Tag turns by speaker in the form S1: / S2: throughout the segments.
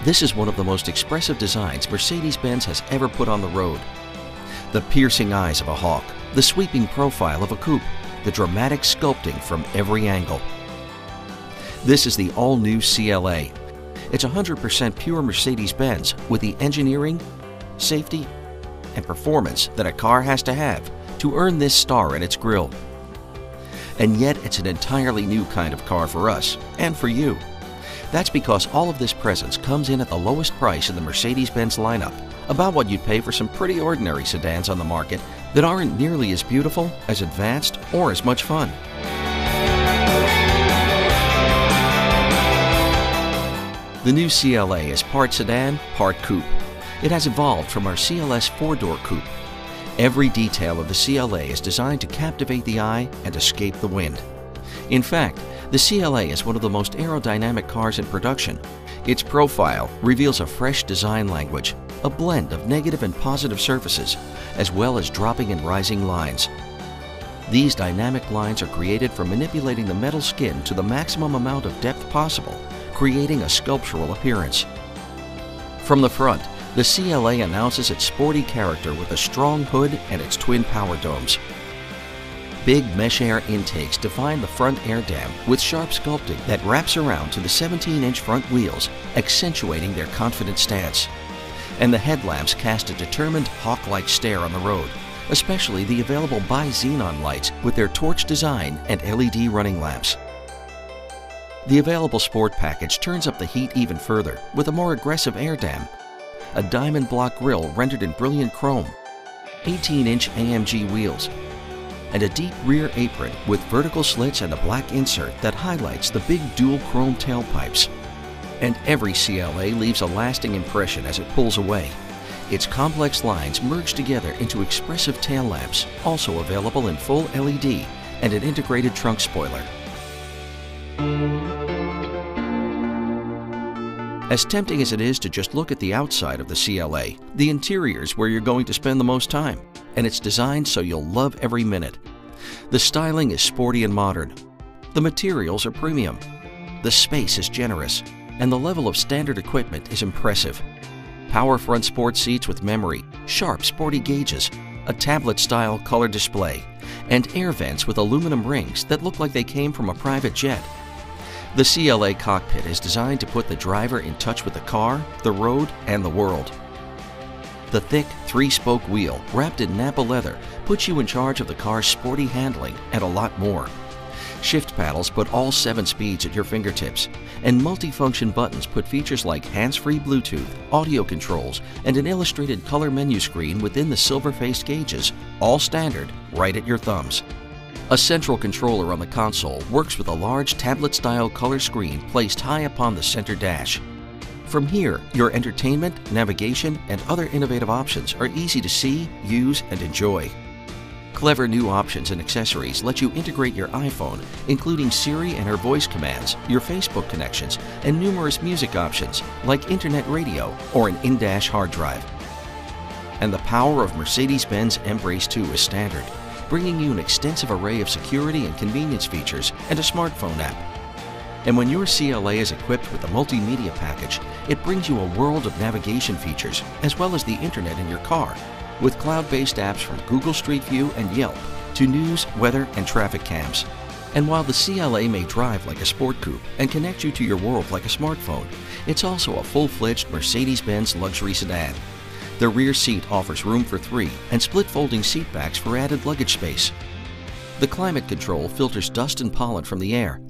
S1: This is one of the most expressive designs Mercedes-Benz has ever put on the road. The piercing eyes of a hawk, the sweeping profile of a coupe, the dramatic sculpting from every angle. This is the all-new CLA. It's 100% pure Mercedes-Benz with the engineering, safety, and performance that a car has to have to earn this star in its grille. And yet it's an entirely new kind of car for us and for you. That's because all of this presence comes in at the lowest price in the Mercedes-Benz lineup, about what you'd pay for some pretty ordinary sedans on the market that aren't nearly as beautiful, as advanced, or as much fun. The new CLA is part sedan, part coupe. It has evolved from our CLS 4-door coupe. Every detail of the CLA is designed to captivate the eye and escape the wind. In fact, the CLA is one of the most aerodynamic cars in production. Its profile reveals a fresh design language, a blend of negative and positive surfaces, as well as dropping and rising lines. These dynamic lines are created from manipulating the metal skin to the maximum amount of depth possible, creating a sculptural appearance. From the front, the CLA announces its sporty character with a strong hood and its twin power domes. Big mesh air intakes define the front air dam with sharp sculpting that wraps around to the 17-inch front wheels, accentuating their confident stance. And the headlamps cast a determined hawk-like stare on the road, especially the available bi-xenon lights with their torch design and LED running lamps. The available Sport package turns up the heat even further with a more aggressive air dam, a diamond block grille rendered in brilliant chrome, 18-inch AMG wheels, and a deep rear apron with vertical slits and a black insert that highlights the big dual chrome tailpipes. And every CLA leaves a lasting impression as it pulls away. Its complex lines merge together into expressive tail lamps, also available in full LED, and an integrated trunk spoiler. As tempting as it is to just look at the outside of the CLA, the interior is where you're going to spend the most time, and it's designed so you'll love every minute. The styling is sporty and modern. The materials are premium. The space is generous, and the level of standard equipment is impressive. Power front sport seats with memory, sharp sporty gauges, a tablet-style color display, and air vents with aluminum rings that look like they came from a private jet. The CLA cockpit is designed to put the driver in touch with the car, the road, and the world. The thick, three-spoke wheel, wrapped in Napa leather, puts you in charge of the car's sporty handling and a lot more. Shift paddles put all 7 speeds at your fingertips, and multifunction buttons put features like hands-free Bluetooth, audio controls, and an illustrated color menu screen within the silver-faced gauges, all standard, right at your thumbs. A central controller on the console works with a large tablet-style color screen placed high upon the center dash. From here, your entertainment, navigation, and other innovative options are easy to see, use, and enjoy. Clever new options and accessories let you integrate your iPhone, including Siri and her voice commands, your Facebook connections, and numerous music options like internet radio or an in-dash hard drive. And the power of Mercedes-Benz Embrace 2 is standard, bringing you an extensive array of security and convenience features and a smartphone app. And when your CLA is equipped with a multimedia package, it brings you a world of navigation features as well as the internet in your car, with cloud-based apps from Google Street View and Yelp to news, weather, and traffic cams. And while the CLA may drive like a sport coupe and connect you to your world like a smartphone, it's also a full-fledged Mercedes-Benz luxury sedan. The rear seat offers room for 3 and split folding seat backs for added luggage space. The climate control filters dust and pollen from the air.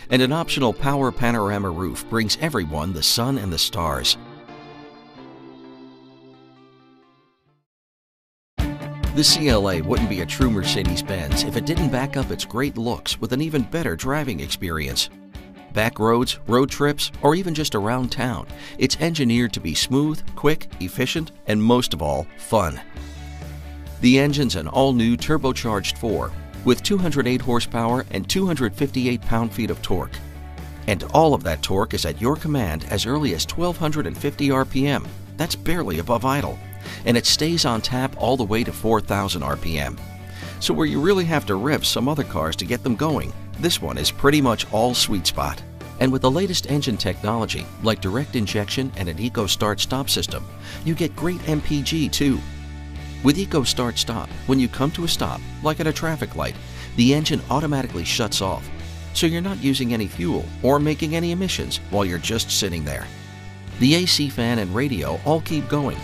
S1: And an optional power panorama roof brings everyone the sun and the stars. The CLA wouldn't be a true Mercedes-Benz if it didn't back up its great looks with an even better driving experience. Back roads, road trips, or even just around town, it's engineered to be smooth, quick, efficient, and most of all, fun. The engine's an all-new turbocharged 4 with 208 horsepower and 258 pound-feet of torque. And all of that torque is at your command as early as 1,250 RPM. That's barely above idle. And it stays on tap all the way to 4,000 RPM. So where you really have to rev some other cars to get them going, this one is pretty much all sweet spot. And with the latest engine technology, like direct injection and an Eco Start Stop system, you get great MPG too. With Eco Start Stop, when you come to a stop, like at a traffic light, the engine automatically shuts off, so you're not using any fuel or making any emissions while you're just sitting there. The AC fan and radio all keep going.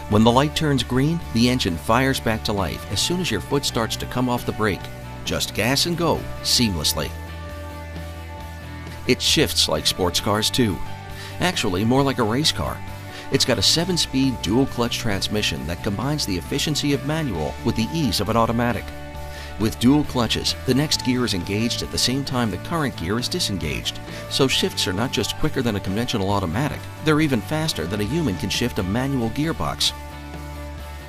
S1: When the light turns green, the engine fires back to life as soon as your foot starts to come off the brake. Just gas and go seamlessly. It shifts like sports cars too. Actually, more like a race car. It's got a 7-speed dual-clutch transmission that combines the efficiency of manual with the ease of an automatic. With dual clutches, the next gear is engaged at the same time the current gear is disengaged, so shifts are not just quicker than a conventional automatic, they're even faster than a human can shift a manual gearbox.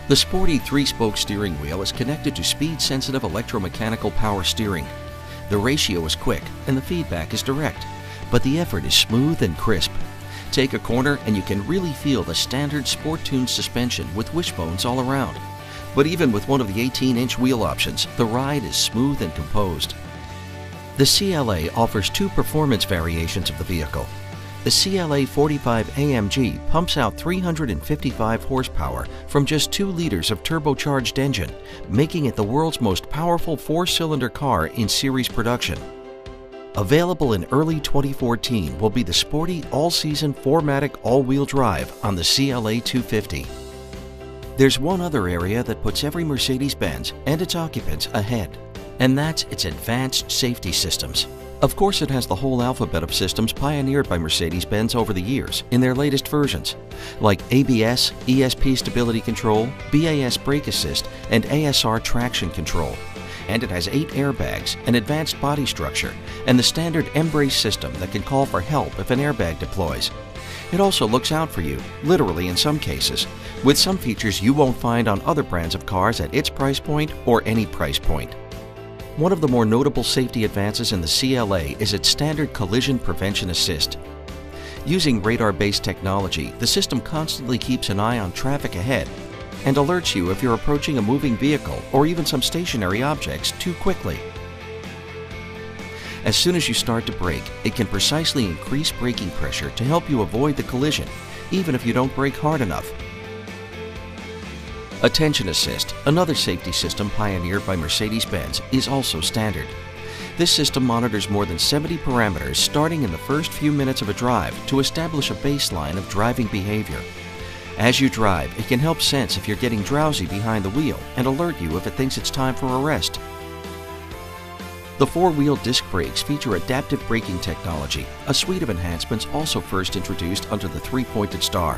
S1: The sporty 3-spoke steering wheel is connected to speed-sensitive electromechanical power steering. The ratio is quick and the feedback is direct, but the effort is smooth and crisp. Take a corner and you can really feel the standard sport-tuned suspension with wishbones all around. But even with one of the 18-inch wheel options, the ride is smooth and composed. The CLA offers 2 performance variations of the vehicle. The CLA-45 AMG pumps out 355 horsepower from just 2 liters of turbocharged engine, making it the world's most powerful 4-cylinder car in series production. Available in early 2014 will be the sporty all-season 4MATIC all-wheel drive on the CLA 250. There's one other area that puts every Mercedes-Benz and its occupants ahead, and that's its advanced safety systems. Of course, it has the whole alphabet of systems pioneered by Mercedes-Benz over the years in their latest versions, like ABS, ESP stability control, BAS brake assist, and ASR traction control. And it has 8 airbags, an advanced body structure, and the standard Embrace system that can call for help if an airbag deploys. It also looks out for you, literally in some cases, with some features you won't find on other brands of cars at its price point or any price point. One of the more notable safety advances in the CLA is its standard collision prevention assist. Using radar-based technology, the system constantly keeps an eye on traffic ahead and alerts you if you're approaching a moving vehicle or even some stationary objects too quickly. As soon as you start to brake, it can precisely increase braking pressure to help you avoid the collision, even if you don't brake hard enough. Attention Assist, another safety system pioneered by Mercedes-Benz, is also standard. This system monitors more than 70 parameters starting in the first few minutes of a drive to establish a baseline of driving behavior. As you drive, it can help sense if you're getting drowsy behind the wheel and alert you if it thinks it's time for a rest. The 4-wheel disc brakes feature adaptive braking technology, a suite of enhancements also first introduced under the 3-pointed star.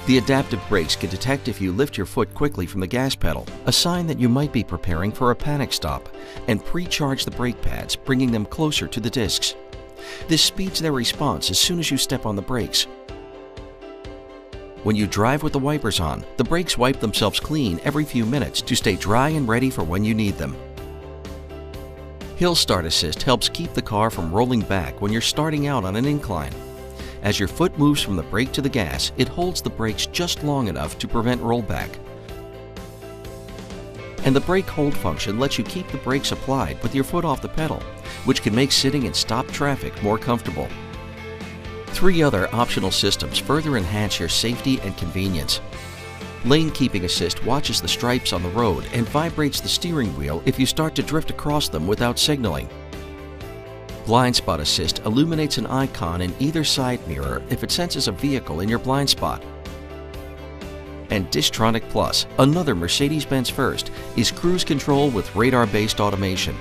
S1: The adaptive brakes can detect if you lift your foot quickly from the gas pedal, a sign that you might be preparing for a panic stop, and pre-charge the brake pads, bringing them closer to the discs. This speeds their response as soon as you step on the brakes. When you drive with the wipers on, the brakes wipe themselves clean every few minutes to stay dry and ready for when you need them. Hill Start Assist helps keep the car from rolling back when you're starting out on an incline. As your foot moves from the brake to the gas, it holds the brakes just long enough to prevent rollback. And the brake hold function lets you keep the brakes applied with your foot off the pedal, which can make sitting in stopped traffic more comfortable. 3 other optional systems further enhance your safety and convenience. Lane Keeping Assist watches the stripes on the road and vibrates the steering wheel if you start to drift across them without signaling. Blind Spot Assist illuminates an icon in either side mirror if it senses a vehicle in your blind spot. And Distronic Plus, another Mercedes-Benz first, is cruise control with radar-based automation.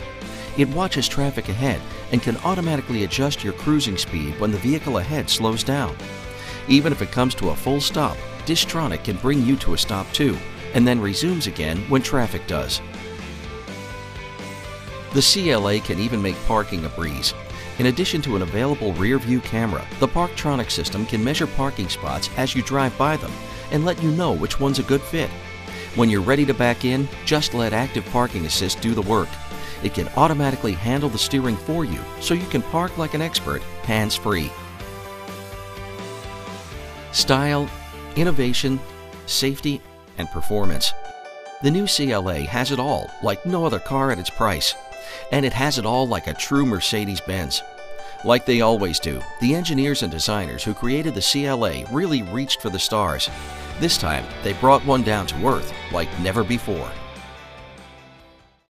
S1: It watches traffic ahead and can automatically adjust your cruising speed when the vehicle ahead slows down. Even if it comes to a full stop, Distronic can bring you to a stop too, and then resumes again when traffic does. The CLA can even make parking a breeze. In addition to an available rear-view camera, the Parktronic system can measure parking spots as you drive by them and let you know which one's a good fit. When you're ready to back in, just let Active Parking Assist do the work. It can automatically handle the steering for you, so you can park like an expert, hands-free. Style, innovation, safety, and performance. The new CLA has it all, like no other car at its price. And it has it all like a true Mercedes-Benz. Like they always do, the engineers and designers who created the CLA really reached for the stars. This time, they brought one down to earth like never before.